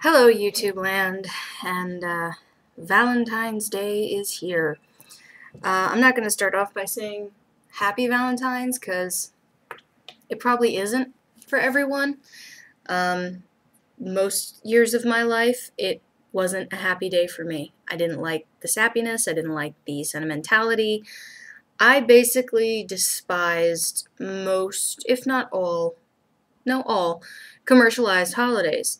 Hello, YouTube land, and Valentine's Day is here. I'm not going to start off by saying Happy Valentine's, because it probably isn't for everyone. Most years of my life, it wasn't a happy day for me. I didn't like the sappiness, I didn't like the sentimentality. I basically despised most, if not all, commercialized holidays.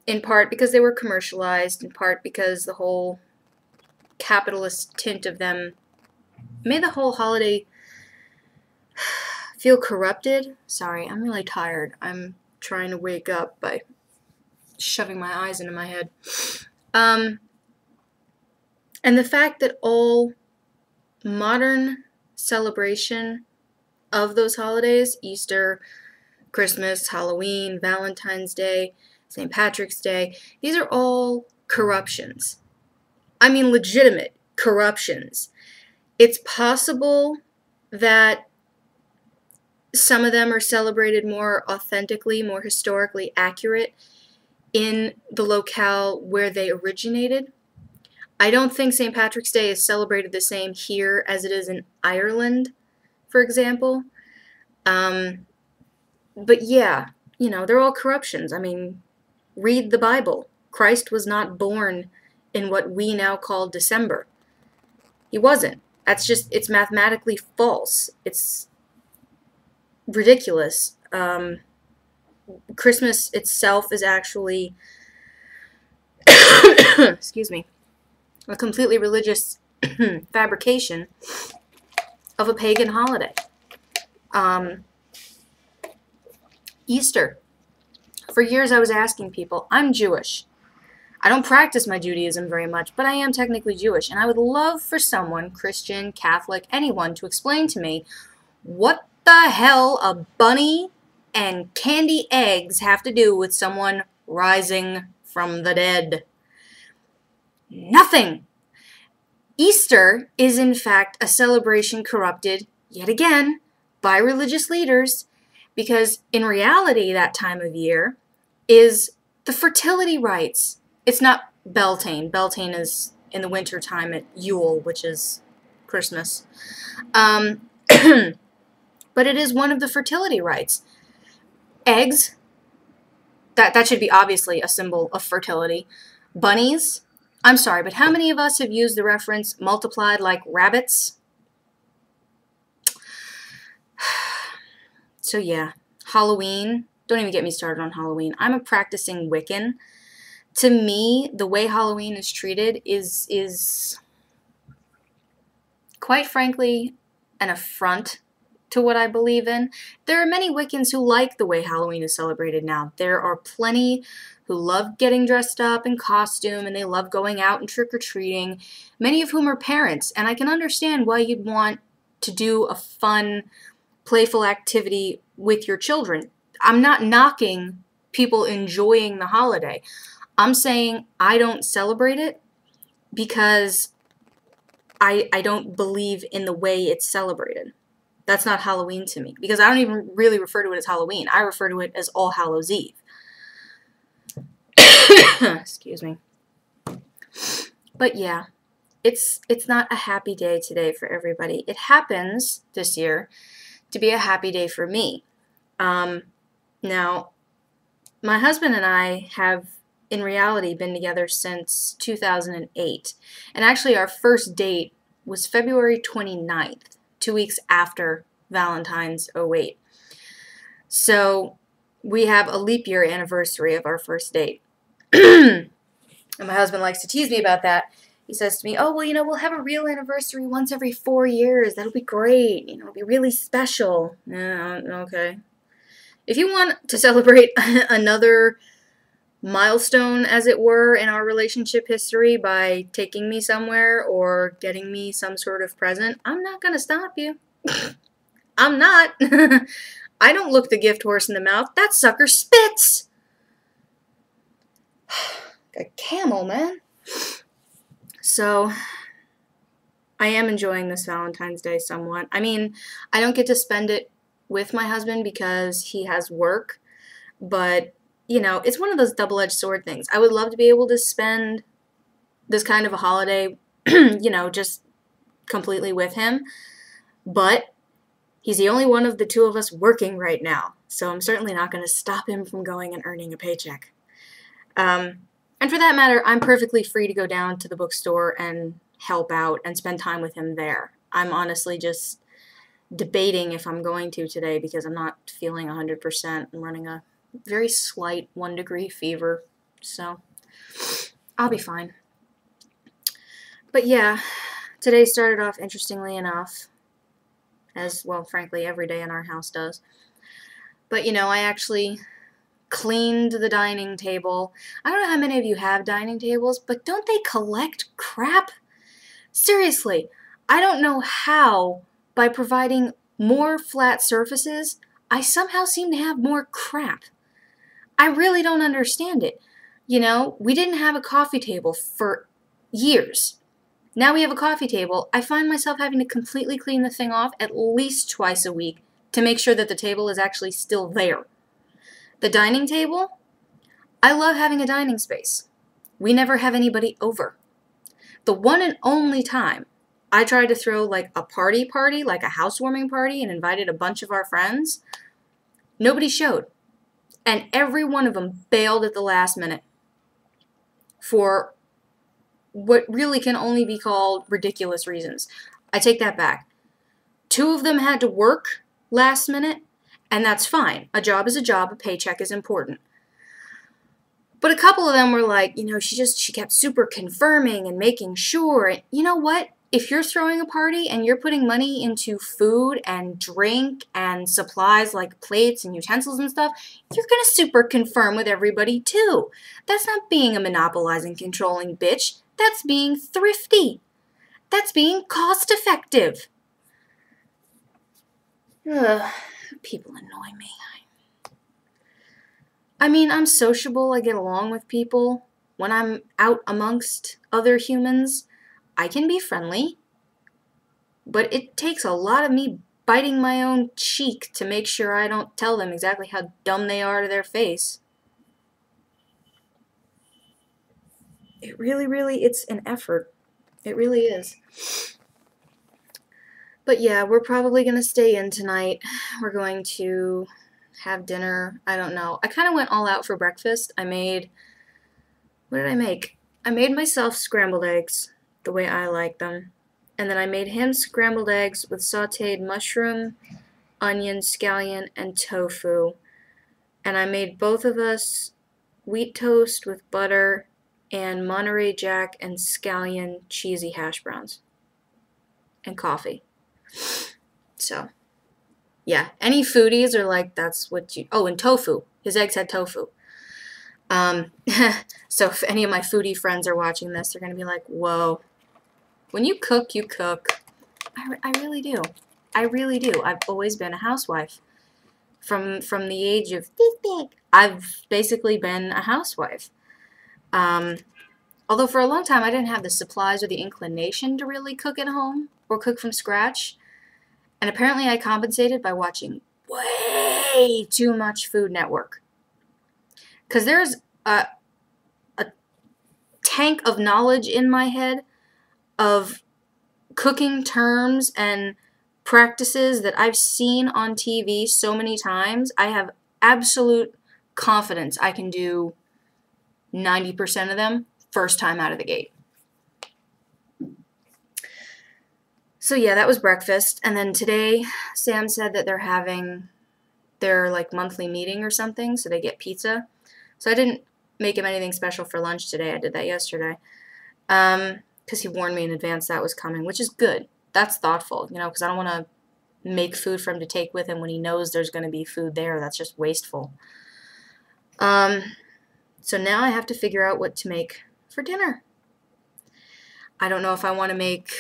In part because they were commercialized, in part because the whole capitalist tint of them made the whole holiday feel corrupted. Sorry, I'm really tired. I'm trying to wake up by shoving my eyes into my head. And the fact that all modern celebration of those holidays, Easter, Christmas, Halloween, Valentine's Day, St. Patrick's Day, these are all corruptions. I mean, legitimate corruptions. It's possible that some of them are celebrated more authentically, more historically accurate in the locale where they originated. I don't think St. Patrick's Day is celebrated the same here as it is in Ireland, for example. But yeah, you know, they're all corruptions. I mean, read the Bible. Christ was not born in what we now call December. He wasn't. It's mathematically false. It's ridiculous. Christmas itself is actually, excuse me, a completely religious fabrication of a pagan holiday. Easter. For years I was asking people, I'm Jewish. I don't practice my Judaism very much, but I am technically Jewish, and I would love for someone, Christian, Catholic, anyone, to explain to me what the hell a bunny and candy eggs have to do with someone rising from the dead. Nothing! Easter is in fact a celebration corrupted, yet again, by religious leaders, because in reality that time of year is the fertility rites. It's not Beltane. Beltane is in the winter time at Yule, which is Christmas. But it is one of the fertility rites. Eggs, that should be obviously a symbol of fertility. Bunnies, I'm sorry, but how many of us have used the reference multiplied like rabbits? So yeah, Halloween. Don't even get me started on Halloween. I'm a practicing Wiccan. To me, the way Halloween is treated is quite frankly an affront to what I believe in. There are many Wiccans who like the way Halloween is celebrated now. There are plenty who love getting dressed up in costume, and they love going out and trick-or-treating, many of whom are parents, and I can understand why you'd want to do a fun, playful activity with your children. I'm not knocking people enjoying the holiday. I'm saying I don't celebrate it because I don't believe in the way it's celebrated. That's not Halloween to me, because I don't even really refer to it as Halloween. I refer to it as All Hallows Eve. Excuse me. But yeah, it's not a happy day today for everybody. It happens this year to be a happy day for me. Now, my husband and I have, in reality, been together since 2008. And actually, our first date was February 29th, 2 weeks after Valentine's 08. So, we have a leap year anniversary of our first date. And my husband likes to tease me about that. He says to me, oh, well, you know, we'll have a real anniversary once every 4 years. That'll be great. You know, it'll be really special. Yeah, okay. If you want to celebrate another milestone, as it were, in our relationship history by taking me somewhere or getting me some sort of present, I'm not going to stop you. I'm not. I don't look the gift horse in the mouth. That sucker spits. A camel, man. So, I am enjoying this Valentine's Day somewhat. I mean, I don't get to spend it with my husband because he has work, but you know, it's one of those double-edged sword things. I would love to be able to spend this kind of a holiday, you know, just completely with him, but he's the only one of the two of us working right now, so I'm certainly not going to stop him from going and earning a paycheck. And for that matter, I'm perfectly free to go down to the bookstore and help out and spend time with him there. I'm honestly just debating if I'm going to today because I'm not feeling 100%. I'm running a very slight 1-degree fever, so I'll be fine. But yeah, today started off interestingly enough, as well, frankly, every day in our house does. But, you know, I actually cleaned the dining table. I don't know how many of you have dining tables, but don't they collect crap? Seriously, I don't know how, by providing more flat surfaces, I somehow seem to have more crap. I really don't understand it. You know, we didn't have a coffee table for years. Now we have a coffee table. I find myself having to completely clean the thing off at least twice a week to make sure that the table is actually still there. The dining table, I love having a dining space. We never have anybody over. The one and only time I tried to throw like a party, like a housewarming party, and invited a bunch of our friends, nobody showed. And every one of them bailed at the last minute for what really can only be called ridiculous reasons. I take that back. 2 of them had to work last minute, and that's fine. A job is a job, a paycheck is important. But a couple of them were like, you know, she kept super confirming and making sure. You know what? If you're throwing a party and you're putting money into food and drink and supplies like plates and utensils and stuff, you're going to super confirm with everybody too. That's not being a monopolizing, controlling bitch. That's being thrifty. That's being cost effective. Ugh, people annoy me. I mean, I'm sociable, I get along with people. When I'm out amongst other humans, I can be friendly. But it takes a lot of me biting my own cheek to make sure I don't tell them exactly how dumb they are to their face. It really, it's an effort. It really is. But yeah, we're probably going to stay in tonight. We're going to have dinner. I don't know. I kind of went all out for breakfast. What did I make? I made myself scrambled eggs the way I like them. And then I made him scrambled eggs with sauteed mushroom, onion, scallion, and tofu. And I made both of us wheat toast with butter and Monterey Jack and scallion cheesy hash browns. And coffee. So, yeah. Any foodies are like, that's what you... Oh, and tofu. His eggs had tofu. So if any of my foodie friends are watching this, they're going to be like, whoa. When you cook, you cook. I really do. I really do. I've always been a housewife. From the age of this big, I've basically been a housewife. Although for a long time I didn't have the supplies or the inclination to really cook at home or cook from scratch. And apparently I compensated by watching way too much Food Network. Because there's a tank of knowledge in my head of cooking terms and practices that I've seen on TV so many times. I have absolute confidence I can do 90% of them first time out of the gate. So yeah, that was breakfast. And then today, Sam said that they're having their like monthly meeting or something, so they get pizza. So I didn't make him anything special for lunch today. I did that yesterday. Because he warned me in advance that was coming, which is good. That's thoughtful, you know, because I don't want to make food for him to take with him when he knows there's going to be food there. That's just wasteful. So now I have to figure out what to make for dinner. I don't know if I want to make...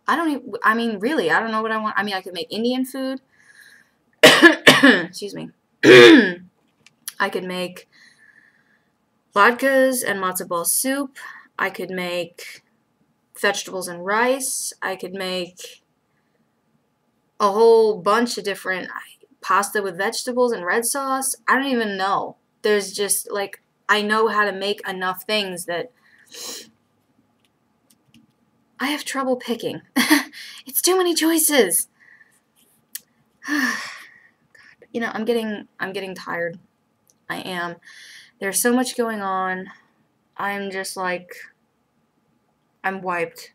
really, I don't know what I want. I mean, I could make Indian food. Excuse me. I could make latkes and matzo ball soup. I could make vegetables and rice. I could make a whole bunch of different pasta with vegetables and red sauce. I don't even know. There's just, like, I know how to make enough things that I have trouble picking. It's too many choices. You know, I'm getting tired. I am. There's so much going on. I'm just like, I'm wiped.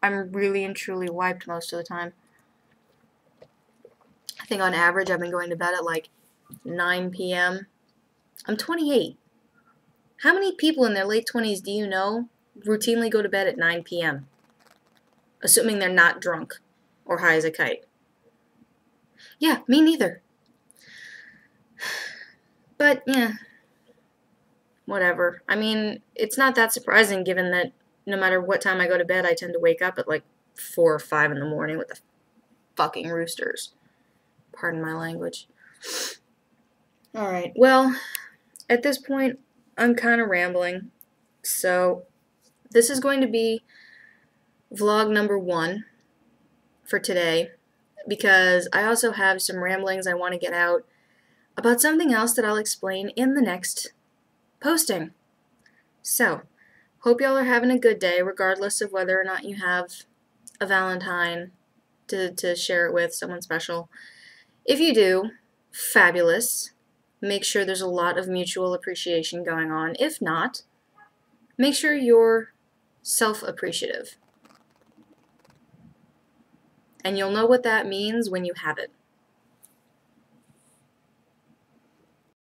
I'm really and truly wiped most of the time. I think on average I've been going to bed at like 9 p.m. I'm 28. How many people in their late 20s do you know routinely go to bed at 9 p.m.? Assuming they're not drunk or high as a kite. Yeah, me neither. But, yeah, whatever. I mean, it's not that surprising given that no matter what time I go to bed, I tend to wake up at like 4 or 5 in the morning with the fucking roosters. Pardon my language. Alright, well, at this point, I'm kind of rambling. So, this is going to be vlog number 1 for today, because I also have some ramblings I want to get out about something else that I'll explain in the next posting. So, hope y'all are having a good day, regardless of whether or not you have a Valentine to share it with, someone special. If you do, fabulous. Make sure there's a lot of mutual appreciation going on. If not, make sure you're self-appreciative. And you'll know what that means when you have it.